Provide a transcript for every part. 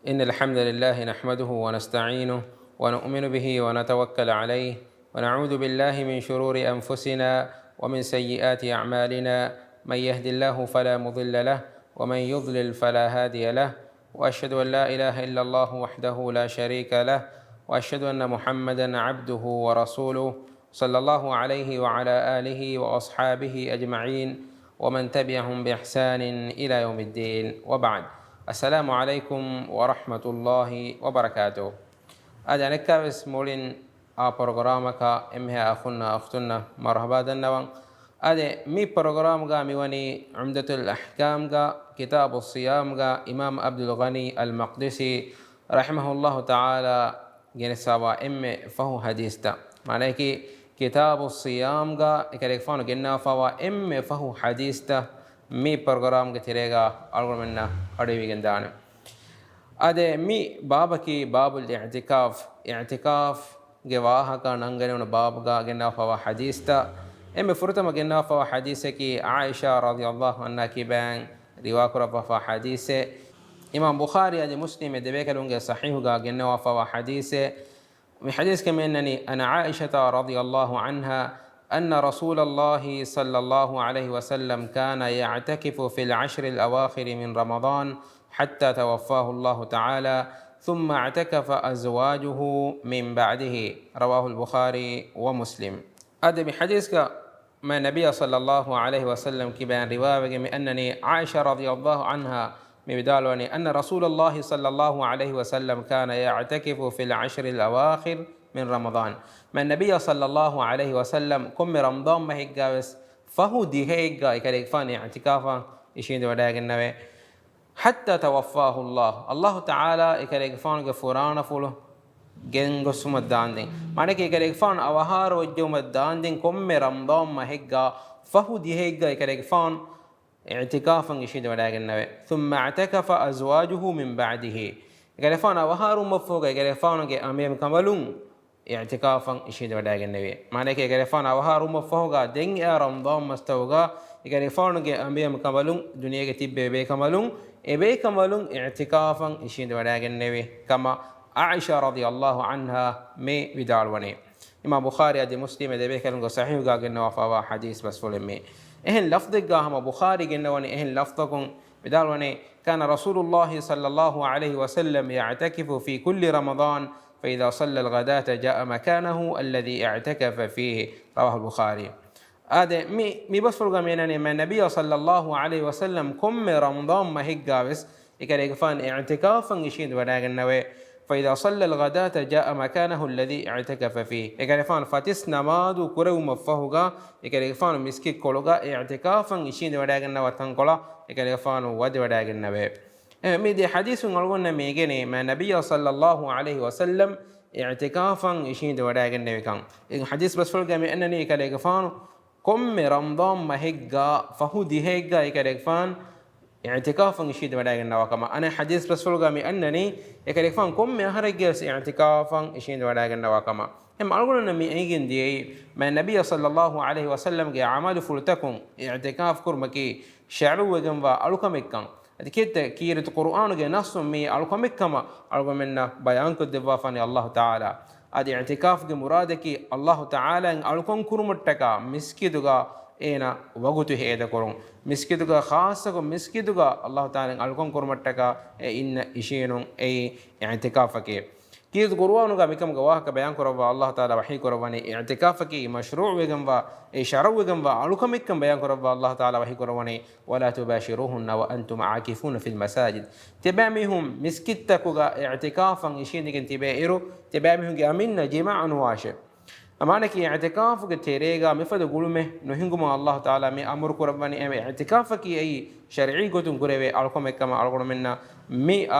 إن الحمد لله نحمده ونستعينه ونؤمن به ونتوكل عليه ونعوذ بالله من شرور أنفسنا ومن سيئات أعمالنا. من يهد الله فلا مضل له ومن يضلل فلا هادي له، وأشهد أن لا إله إلا الله وحده لا شريك له، وأشهد أن محمدا عبده ورسوله صلى الله عليه وعلى آله وأصحابه أجمعين ومن تبعهم بإحسان إلى يوم الدين، وبعد. السلام عليكم ورحمة الله وبركاته. أجا نكابس مولين برنامج إمها أخونا أختنا مرحبا دنوان. أجا مي برنامج ميواني عمدة الأحكام كتاب الصيام إمام عبد الغني المقدسي رحمه الله تعالى جنسابا فهو حديثا معناه كي كتاب الصيام إكريك فانو جنا فهو فهو حديثا مي برنامج تريغا ألغمنا أديبي جندانه. أده مي بابكي باب الاعتكاف جواها كنانغني باب جنا فهو حديثا فرتما جنا فهو حديثك عائشة رضي الله عنها كبان رواكرا فهو حديثه إمام بخاري أدي مسلم دبيك لونج صحيح جنا فهو حديثه من حديث كما أنني أنا عائشة رضي الله عنها أن رسول الله صلى الله عليه وسلم كان يعتكف في العشر الأواخر من رمضان حتى توفاه الله تعالى، ثم اعتكف أزواجه من بعده. رواه البخاري ومسلم. هذا بحديث ما النبي صلى الله عليه وسلم كبان رواية من أنني عائشة رضي الله عنها مبدالوني أن رسول الله صلى الله عليه وسلم كان يعتكف في العشر الأواخر من رمضان. ما النبي صلى الله عليه وسلم كم رمضان ما هيجاوس فهو دي هيجا يكريك فاني اعتكافا يشين وداك النبي حتى توفاه الله تعالى يكريك فان غفران فلو جنغ سمداندين معناه يكريك فان أوهار وجوم الداندين كم رمضان ما هيجا فهو دي هيجا يكريك فان اعتكافا يشين وداك النبي ثم اعتكف أزواجه من بعده يكريك فان أوهار مفوق يكريك فان أميم كمالون اعتكافا يشين وداك النبي معناه يكريك فان أوهار مفوق دين رمضان مستوغا يكريك فان أميم كمالون دنيا كتيب بكمالون إبيك مالون اعتكافا يشين وداك النبي كما عائشة رضي الله عنها مي بدالوني. إمام بخاري أدي مسلم أدي بيك لنقول صحيح قاقنا وفاوا حديث بس فلمي إهن لفظ قاهم بخاري قنوني إهن لفظكم بدالوني كان رسول الله صلى الله عليه وسلم يعتكف في كل رمضان فإذا صلى الغداة جاء مكانه الذي اعتكف فيه. رواه البخاري. هذا مي بس فرق منني من النبي صلى الله عليه وسلم كم رمضان ما هيك جابس يكريك فان اعتكافا يشين وداك النوي فإذا صلى الغداة جاء مكانه الذي اعتكف فيه يكريك فان فاتس نمادو كرو مفهوغا يكريك فان مسكي كولوغا اعتكافا يشين وداك النوي تنقلا يكريك فان ود وداك النوي مي دي حديث نقولنا ميجني من النبي صلى الله عليه وسلم اعتكافا يشين وداك النوي كان حديث بس فرق من أنني يكريك فان كم رمضان ما هيجا فهو دي هيجا يكريك فان اعتكافا يشيد وداك النواكما أنا حديث رسول قامي أنني يكريك فان كم هرجس اعتكافا يشيد وداك النواكما هم أقولون نمي أيجن دي ما النبي صلى الله عليه وسلم جاء عمل فلتكم اعتكاف كرمكي شعروا جنبا ألوكمكان أكيد كيرة القرآن جاء نص مي ألوكمكما ألوكمنا بيان كدفا فني الله تعالى أدي اعتكاف مرادك الله تعالى إن ألكون كرمتكا مسكيدوغا إينا وغوتو هيدا كورون مسكيدوغا خاصة مسكيدوغا الله تعالى إن ألكون كرمتكا إن إشينون أي اعتكافك كيد قرآنوغا ميكم غواهك بيان كروا الله تعالى وحي كرواني اعتكافك مشروع وغنوا أي شرع وغنوا ألكم ميكم بيان كروا الله تعالى وحي كرواني ولا تباشروهن وأنتم عاكفون في المساجد تبامهم مسكتكوغا اعتكافا إشينك تبائرو تبامهم أمين جماعا واشي أمانك اعتكافك تيريغا مفد قلمه نهنكم الله تعالى مي أمر كرباني أمي اعتكافك أي شرعي قتم كربي ألكم كما ألكم منا مي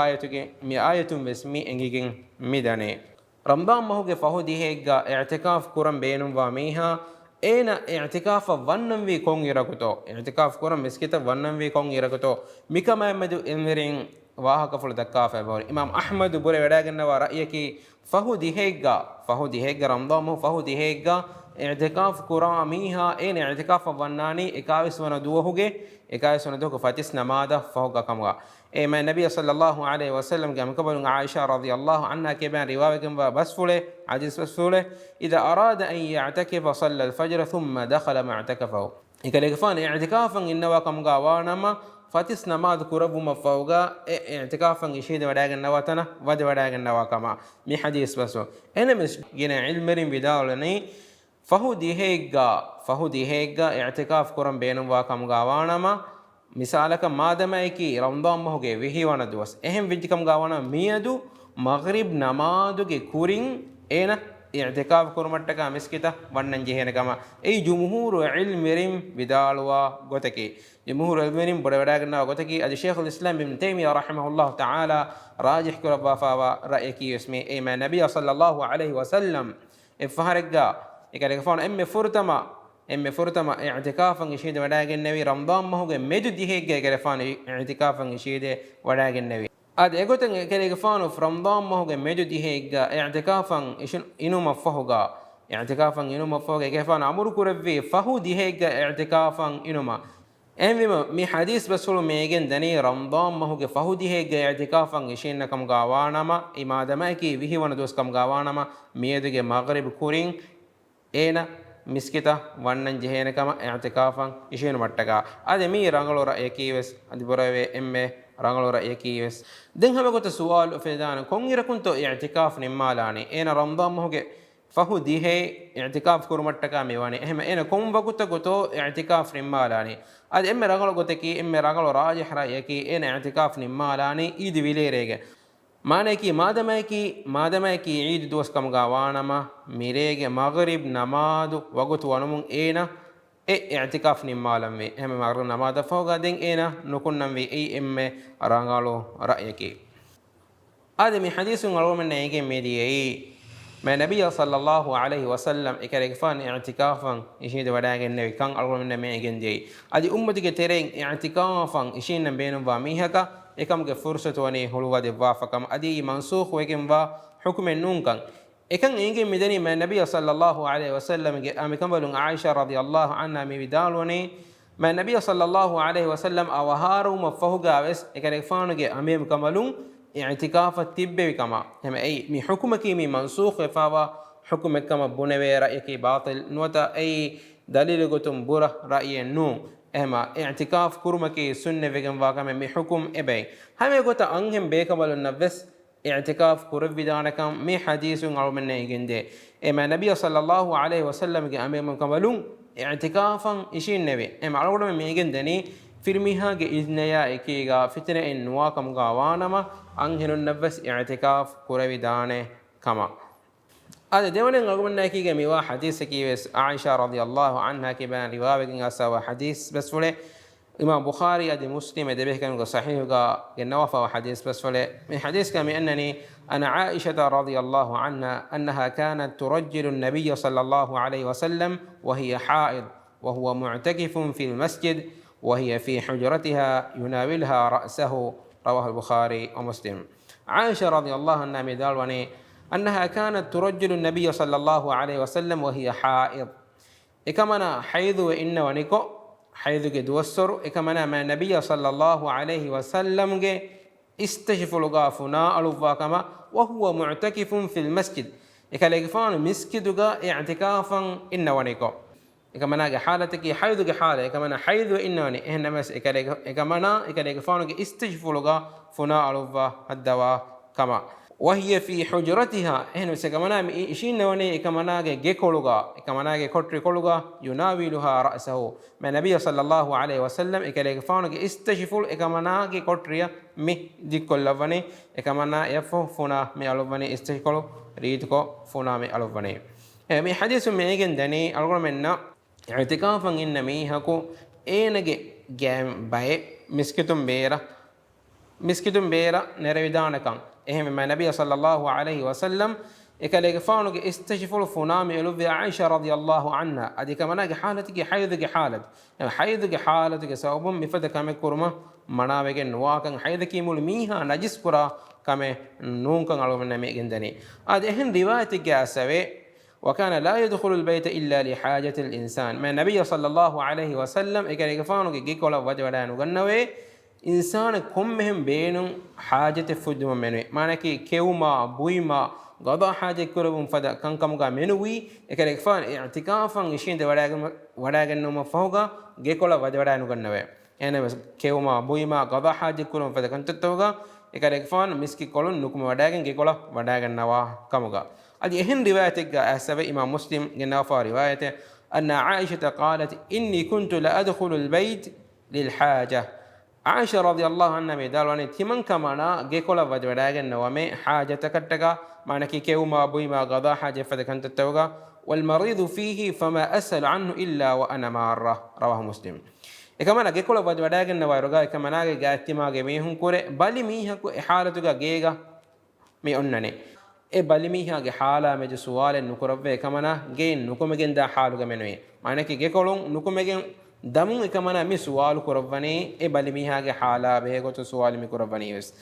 آية بس مي إنجيجين مي داني رمضان ما هو فهو دي هيجا اعتكاف كرم بينهم واميها أين اعتكاف ونن في كون يركتو اعتكاف كرم مسكت ونن في كون يركتو ميكما مدو إمرين واهك فل دكافة بوري إمام أحمد بوري وداعنا ورأيك فهو دي هيجا رمضان ما هو فهو دي هيجا i'tikaf kura miha en i'tikaf wannani 21 wana duwahuge 21 wana duwahuge fatis namada fahuga kamwa ما النبي صلى الله عليه وسلم قام قبل عائشة رضي الله عنها كبان رواية بسفله عجز بسفله إذا أراد أن يعتكف صلى الفجر ثم دخل معتكفه إكليكفان اعتكافا إنه كم قاوانما فاتس نماذ كرب مفوقا اعتكافا يشيد وداغن نواتنا ود وداغن نواكما مي حديث بسو أنا مش جنا علم مريم بدالني فهو دي هيجا اعتكاف كرم بينهم واكم قاوانما මිසාලක මාදමයිකි රම්දාන් මොහුගේ විහිවන දවස් එහෙම් විජ්ජකම් ගාවන මියදු මග්රිබ් නමාදුගේ කුරින් එන ඉතිකාෆ් කුරුමට්ටක මිස්කිත වන්නන් ජෙහෙනකම ඒ ජුම්හූර් ඉල්මිරිම් විදාලවා ගොතකි ජුම්හූර් ඉල්මිරිම් බොඩ වඩා ගන්නවා ගොතකි අද ෂේඛුල් ඉස්ලාම් ඉබ්න් තයිමියා රහිමහුල්ලාහ් තාලා රාජිහ් කරබාෆාවා රායකි යස්මි එම නබිය සල්ලල්ලාහු අලයිහි වසල්ලම් එෆහරග්ගා එකලකෆෝන එම්මෙ ෆුර්තම ඉතිකාෆන් ඉෂීද වඩාගෙන නැවි රම්දාන් මහුගේ මෙදු දිහෙග්ගේ කරෆාන ඉතිකාෆන් ඉෂීද වඩාගෙන නැවි අද එගොතන් එකලකෆෝන රම්දාන් මහුගේ මෙදු දිහෙග්ගා ඉතිකාෆන් ඉනුම ෆහුගා ඉතිකාෆන් ඉනුම ෆහුගේ කෆාන අමුරු කුරවි ෆහු දිහෙග්ගා ඉතිකාෆන් ඉනුම එම්විම මේ හදීස් බසුළු මේගෙන් දනී රම්දාන් මහුගේ ෆහු දිහෙග්ගා ඉතිකාෆන් ඉෂින්නකම් ගාවානම ඉමාදමයිකි විහිවන දොස්කම් ගාවානම මියදුගේ මග්රිබ් කුරින් ඒන miskita wannan jehena kama i'tikafan ishenu mattaka ade mi rangalora ekiwes adi borave emme rangalora ekiwes den hama gota suwal ofedana kongira kunto i'tikaf nimmalani ena ramadan moge fahu dihe i'tikaf kurumattaka mewani ehma ena komba gota goto i'tikaf nimmalani ade emme rangalo goteki emme rangalo rajih ra eki ena i'tikaf nimmalani idi vilerege माने कि मादमय की ईद दोस्त कम गावानमा मिरेगे मगरिब नमाज वगुत वनुमुं एना इतिकाफ निम्मालम वे हम मगरिब नमाज फौगा दें एना नुकुन्नम वे एम्मे रंगालो रअयकी आदमी हदीस ngalo men nege mediyei मैं नबी सल्लल्लाहु अलैहि वसल्लम एकरेगफान इतिकाफन इशिद वडागे ने kan algo men me gendei adi ummati ke tereng itikafan ishin benu wa mihaka ekamge fursat wani huluwade wafakam adi mansukh wegen wa hukmen nunkan ekan enge midani man nabiy sallallahu alaihi wasallam ge amikam balun aisha radhiyallahu anha mi vidalwani man nabiy sallallahu alaihi wasallam awaharu mafahuga wes ekane fanuge amem kamalun i'tikaf tibbe kama hem ay mi hukmaki mi mansukh fawa hukmek kama bunewera eki batil nuta ay dalil gotum bura ra'yen nu ehma i'tikaf kurmaki sunne vegen wagame mi hukum ebay hame gota anghem bekabalun navs i'tikaf kurvidanakam mi hadithun almenne igende ema nabiy sallallahu alaihi wasallam ge amem kamalun i'tikafan ishin neve ema algodum me igendeni firmiha ge iznaya ekiga fitna en nuwakam ga wanama anghenun navs i'tikaf kurvidane kama هذا دائما نقول نحكي جميع حديث كيس عائشة رضي الله عنها كبان رواية سوا حديث بس فله إمام بخاري أدي مسلم أدي به كانوا صحيح جنوافة وحديث بس فله من حديث كم أنني أنا عائشة رضي الله عنها أنها كانت ترجل النبي صلى الله عليه وسلم وهي حائض وهو معتكف في المسجد وهي في حجرتها يناولها رأسه رواه البخاري ومسلم عائشة رضي الله عنها مدال وني أنها كانت ترجل النبي صلى الله عليه وسلم وهي حائض إكمنا حيض وإن ونكو حيض دوسر إكمنا ما النبي صلى الله عليه وسلم استشف لغافنا ألوفاكما وهو معتكف في المسجد إكاليكفان مسجد اعتكافا إن ونكو إكمنا حالتك حيض حالة إكمنا حيض وإن وني إهنمس إكاليكفان استشف لغافنا ألوفا الدواء كما وهي في حجرتها هنا سكمنا إشين نوني كمنا جيكولوغا كمنا جيكوتري كولوغا يناولها رأسه من النبي صلى الله عليه وسلم إكليك فانو استشفول كمنا جيكوتري مي ديكول لفني كمنا يفو فنا مي ألوفني استشكولو ريتكو فنا مي ألوفني مي حديث ميجن دني أقول منا اعتكافا إن ميهكو إنجي جام باي مسكتم بيرا نرويدانكان එහෙම මේ නබිය සල්ලල්ලාහු අලයිහි වසල්ලම් එකලේක ෆානුගේ ඉස්තෂෆුල් ෆුනාමි එලුවි ආයිෂා රදියල්ලාහු අන්හා අධිකමනගේ حالتගේ හයිදගේ حالت හයිදගේ حالتගේ සවබම් මිෆද කම කුරුම මනාවගෙන් නුවාකන් හයිදකී මුල් මීහා නජිස් කුරා කම නූන්කන් අලුමන මේ ගෙන්දනි අද එහෙන් රිවායතිගේ අසවේ وكان لا يدخل البيت إلا لحاجة الإنسان ما النبي صلى الله عليه وسلم إكاري كفانو جيكولا وجودانو غنوي إنسان كمهم بينهم حاجة فدوم منوي معنى كي كيوما بويما قضاء حاجة كربون فدا كان كمغا منوي إكاري كفان اعتكافا إشين دي وراغن نوما فوقا جيكولا وجودانو غنوي يعني بس كيوما بويما قضاء حاجة كربون فدا كان تتوغا إكاري كفان مسكي كولون نكم وراغن جيكولا وراغن نوا كمغا أدي إهن روايتك أسبب إمام مسلم جنافا روايته أن عائشة قالت إني كنت لأدخل البيت للحاجة عائشة رضي الله عنها ميدال واني تمن كمانا جيكولا وجوداغن نوامي حاجة تكتكا معنى كي كيوما بويما غضا حاجة فدكنت التوغا والمريض فيه فما أسأل عنه إلا وأنا مارة رواه مسلم كمان جيكولا وجوداغن نوايروغا كمان جاتما جميعهم كوري بالي ميها كو إحالتوغا جيغا مي أنني بالميها حالا مج سؤال نكربه كمانا جين نكمجن دا حالو منوي معنى كي جيكولون نكمجن دمون كمانا مي سؤال كربني بالميها حالا به كو سؤال مي كربني بس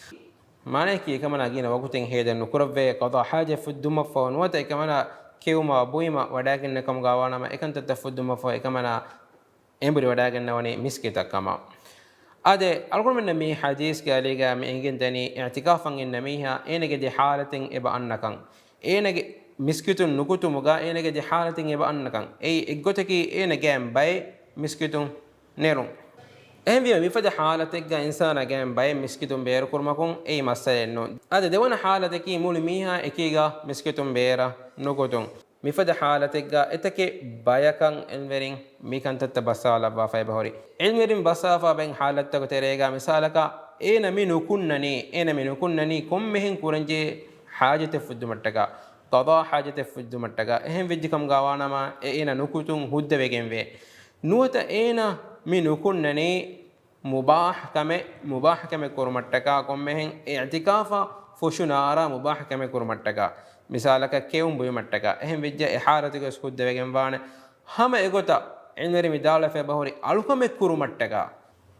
معنى كي كمانا جين وقتين هيدا نكربه قضاء حاجة في الدم فون وتا كمانا كيوما بويما وداكن نكم غاوانا ما إكن تتفدم فو كمانا إمبري وداكن نواني مسكتا كما أده أقول من نمي حديث كاليجا مينجن تاني اعتكافا النميها إنك دي حالة إبا أنكان إنك مسكتون نكتو مغا إنك دي حالة إبا أنكان أي إغوتكي إنك جام باي مسكتون نيرون أهم بيما بيفد حالتك إنسان جام باي مسكتون بير كرمكون أي مسألة إنه أده دوانا حالتك مول ميها إكيغا مسكتون بيرا نكتون مفد حالتك اتك بايكان انورين ميكان تتبسالا بافاي بهوري علمرين بسافا بين حالتك تريغا مثالك اين من كنني كم مهن كورنجي حاجه فدمتك قضاء حاجه فدمتك اهم وجكم غوانا ما اين نكوتون هود وگن وي نوت اين من كنني مباح كم كورمتك كم مهن اعتكافا فشنارا مباح كم كورمتك مثالك كيوم بوي متك اهم وجه احارتك سكود وگن وان هم اگوتا علمري مدال في بهوري الكم كورو متك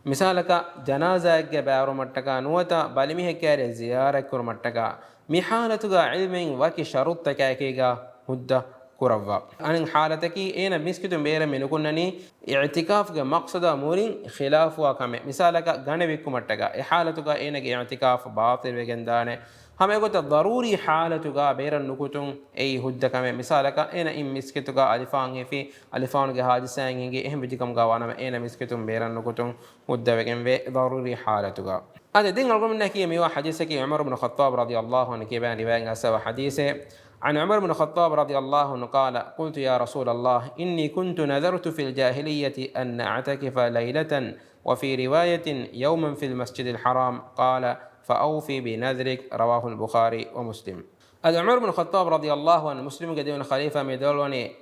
مثالك جنازه بارو متك نوتا بالمي هكاري زياره كورو متك ميحالتك علمين وكي شرطك كيغا مده كوروا ان حالتك اين مسكتم بير منكنني اعتكاف مقصد امور خلاف وكم مثالك غنويك متك احالتك اين اعتكاف باطل وگن دانه हमें को तो ضروري حالتुगा बेरन नुकुतुं ए हुद्द कमे मिसालक एन इम मिस्कितुगा अलिफान हेफी अलिफान के हादिसाएं हेंगे एहम बिदिकम गावाना में एन मिस्कितुं बेरन नुकुतुं हुद्द वेगन वे ضروري حالتुगा هذا دين الرغم من كي ميوا حديثك عمر بن الخطاب رضي الله عنه كيبان روايه سوا حديثه عن عمر بن الخطاب رضي الله عنه قال قلت يا رسول الله إني كنت نذرت في الجاهلية أن أعتكف ليلة وفي رواية يوما في المسجد الحرام قال فأوفي بنذرك رواه البخاري ومسلم. هذا عمر بن الخطاب رضي الله عنه مسلم قديم خليفة ميدولوني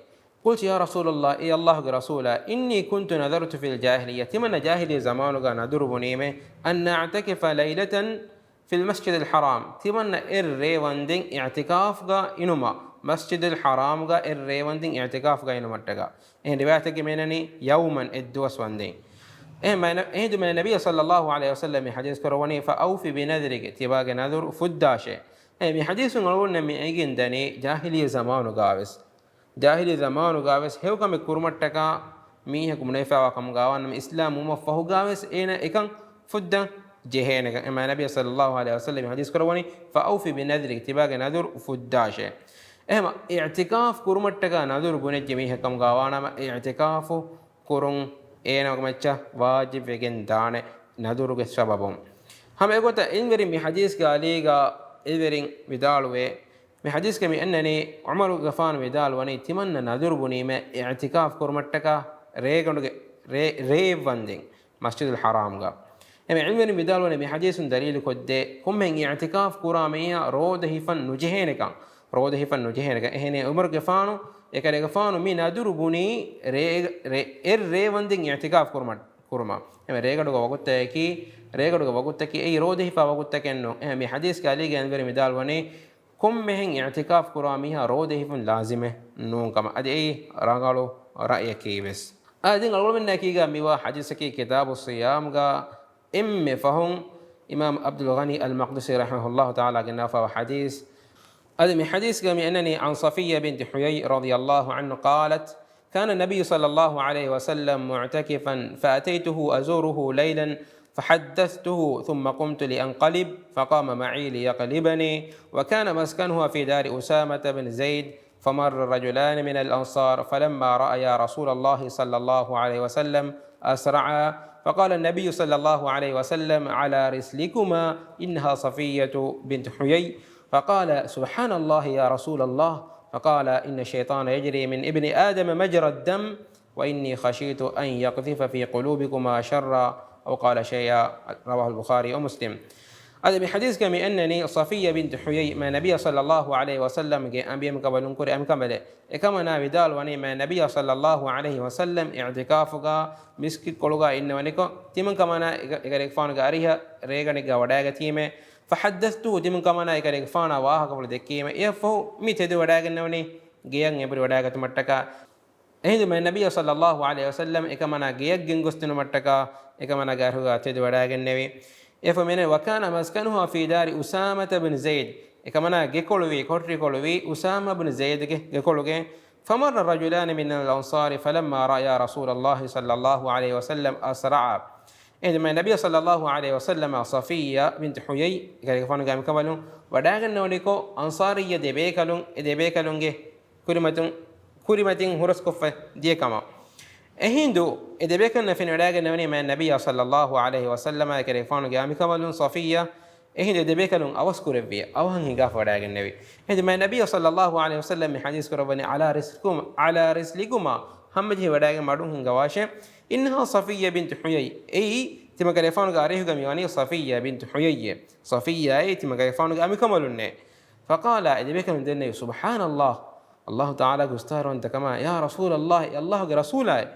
قلت يا رسول الله إي الله رسولا إني كنت نذرت في الجاهلية من جاهلي زمانك ندر بنيمه أن أعتكف ليلة في المسجد الحرام تمنى الريوندين اعتكاف إنما مسجد الحرام الريوندين اعتكاف إنما تجا إن روايتك منني يوما الدوس وندين إيه من النبي صلى الله عليه وسلم حديث كرواني فأوفي بنذرك تباغ نذر فداشة من حديث نقول من أيجن دني جاهلي زمان غاوس هو كم كرمتك ميه كم نيفا وكم غاوان من إسلام ومفه غاوس إنا إكان فدا جهينك إما النبي صلى الله عليه وسلم حديث كرواني فأوفي بنذرك تباغ نذر فداشة إما اعتكاف كرمتك نذر بني جميه كم غاوانا اعتكاف كرم ඒනක මච්ච වාජිබ් වෙගෙන් දාන නදුරුගේ සබබම් හැම එකට ඉන්වරින් මේ හදීස් ගාලීගා ඉවරින් විදාලුවේ මේ හදීස් කමි අන්නනේ උමර් ගෆාන් විදාලවනි තිමන්න නදුරු බුනීම ඉතිකාෆ් කුර්මට්ටක රේගණුගේ රේව් වන්දින් මස්ජිදුල් හරාම්ගා එමෙ ඉන්වරින් විදාලවනි මේ හදීසුන් දලීල් කොද්දේ කොම්මෙන් ඉතිකාෆ් කුරාමියා රෝද හිෆන් නුජහේනකන් එහෙනේ උමර් ගෆානු එකර ගෆානු මි නදුරු බුනි රේවන්දින් ඉතිකාෆ් කුර්මා එමෙ රේගඩුග වගුත්තකි ඒ රෝද හිෆා වගුත්තකෙන්නෝ එමෙ හදීස් ගාලීගා ඉන්වරින් විදාලවනි කොම්මෙන් ඉතිකාෆ් කුරාමියා රෝද හිෆන් ලාසිමෙ නෝන්කම අදි ඒ රාගාලෝ රායකීවස් أدين أقول من نكيجا ميوا حديثك كتاب الصيام جا فهم إمام عبد الغني المقدسي رحمه الله تعالى قلنا فهو حديث هذا من حديث قام أنني عن صفية بنت حيي رضي الله عنه قالت: كان النبي صلى الله عليه وسلم معتكفا فأتيته أزوره ليلا فحدثته ثم قمت لأنقلب فقام معي ليقلبني، وكان مسكنها في دار أسامة بن زيد، فمر رجلان من الأنصار فلما رأيا رسول الله صلى الله عليه وسلم أسرعا، فقال النبي صلى الله عليه وسلم: على رسلكما إنها صفية بنت حيي. فقال: سبحان الله يا رسول الله. فقال: إن الشيطان يجري من ابن آدم مجرى الدم، وإني خشيت أن يقذف في قلوبكما شرا، أو قال شيئا. رواه البخاري ومسلم. هذا بحديث كما أنني صفية بنت حيي ما النبي صلى الله عليه وسلم أنبياء مقبلون كوري أم كمله كما نابدال وني ما النبي صلى الله عليه وسلم اعتكافك مسك كلغا إن ونيكو تيمن كما نا إكريك فانغا أريها ريغانيكا وداغا تيمه فحدثته تيمن كما نا إكريك فانا واها قبل دكيمه يفو ميتدي وداغا نوني جيان يبري وداغا تمتكا එහෙනම් මේ නබිය සල්ලල්ලාහු අලයිහි වසල්ලම් එකමනා ගියක් ගෙන්ගොස්තින මට්ටක එකමනා ගාරුගා තෙද වඩාගෙන නෙවේ එෆමෙන වකාන මස්කනුහා ෆී දාරි උසාමත බින් සයිද් එකමනා ගෙකොළුවේ කොට්ටි කොළුවේ උසාම බින් සයිද්ගේ ගෙකොළුගේ فمر الرجلان من الأنصار فلما رأى رسول الله صلى الله عليه وسلم أسرع එහෙනම් මේ නබිය සල්ලල්ලාහු අලයිහි වසල්ලම් صفية بنت حيي ගරිගෆාන ගාම කවලු වඩාගෙන නොනිකෝ අන්සාරිය දෙබේකලුන් ඒ දෙබේකලුන්ගේ kurimatin horoskofa diekama ehindu edebekan nafin wadaga nawni ma nabiy sallallahu alaihi wasallam kare fanu gami kamalun safiya ehindu edebekalun awaskurevi awan hinga wadaga nabi ehindu ma nabiy sallallahu alaihi wasallam hadith korabani ala rislikuma hamji wadaga madun hinga washe inha safiya bint huyay ei tima kare fanu gari gami wani safiya bint huyay safiya ei tima kare fanu gami kamalun ne faqala edebekan denne subhanallah الله تعالى قستار أنت كما يا رسول الله يا الله رسوله.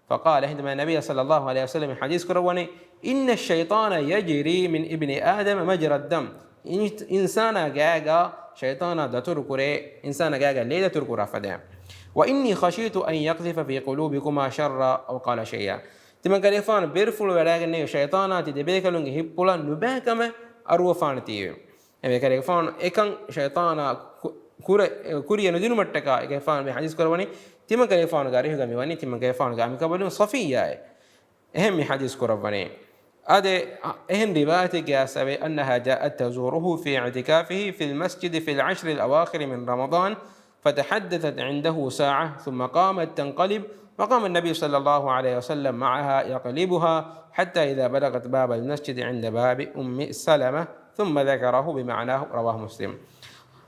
فقال عندما النبي صلى الله عليه وسلم حديث كرواني إن الشيطان يجري من ابن آدم مجرى الدم إنسان جاء شيطان دتر كره إنسان جاء ليه دتر كره فدا وإني خشيت أن يقذف في قلوبكما شرا أو قال شيئا تمن كريفان بيرفل وراجن شيطانات تدبيكلون هبولا نباكما أروفان تيو أبي كريفان إكان شيطانا kuriya nudinu mattaka ekefan me hadis korwani tima kefan gari hugami wani tima kefan gami kabalun safiya ehem me hadis korwani ade ehem riwayat gasabe annaha ja'at tazuruhu fi i'tikafihi fi almasjid fi العشر الأواخر من رمضان فتحدثت عنده ساعة ثم قامت تنقلب وقام النبي صلى الله عليه وسلم معها يقلبها حتى إذا بلغت باب المسجد عند باب أم سلمة ثم ذكره بمعناه رواه مسلم.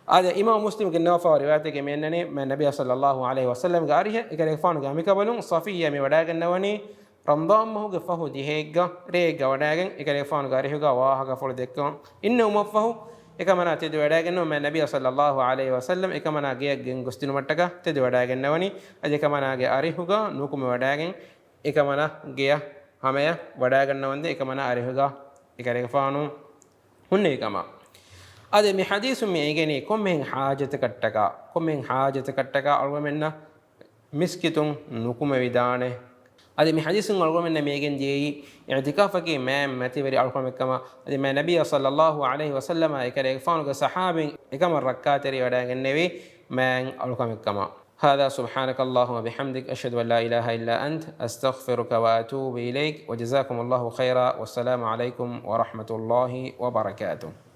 هذا إمام مسلم كنا فارواته كمينني من النبي صلى الله عليه وسلم قاريه إكره فان قامي كبلون صفية من وداعن نواني رمضان ما هو قفه ديهجا ريجا وداعن إكره فان قاريه قواه قفول دكان إنه مفه إكمنا تدو وداعن من النبي صلى الله عليه وسلم إكمنا جيا جنغستين متكا تدو وداعن نواني أجي كمنا جيا أريه قا نوكم وداعن إكمنا جيا هميا وداعن نواندي إكمنا أريه قا إكره فانو هني كما هذا من حديث من إيجاني كم من حاجة كتّكا أرغمنا مسكتون نكوم بدانه هذا من حديث أرغمنا ميجان جي اعتكافك ما متبري أرغم كما هذا من النبي صلى الله عليه وسلم إكره فانو صحاب إكما الركعات ريودان النبي من أرغم كما هذا سبحانك اللهم وبحمدك أشهد أن لا إله إلا أنت أستغفرك وأتوب إليك وجزاكم الله خيرا والسلام عليكم ورحمة الله وبركاته.